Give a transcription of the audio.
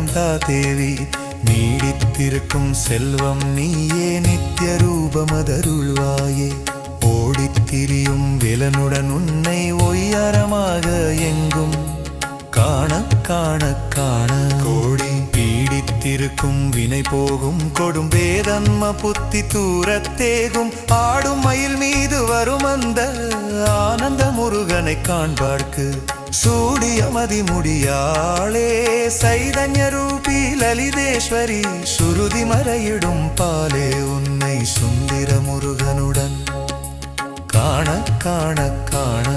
வரந்தா தேவி நீடித்திருக்கும் செல்வம் நீயே நித்திய ரூபமதருள்வாயே ஓடித்திரியும் விலனுடன் உன்னை ஒய்யாரமாக எங்கும் காண காண காண கோடி பீடித்திருக்கும் வினை போகும் கொடும் வேதன்ம புத்தி தூரத்தேகும் ஆடும் மயில் மீது வரும் அந்த ஆனந்த முருகனை காண்பார்க்கு சூடிய மதிமுடியாளே சைதன்ய ரூபி லலிதேஸ்வரி சுருதி மறையிடும் பாலே உன்னை சுந்தர முருகனுடன் காண காண காண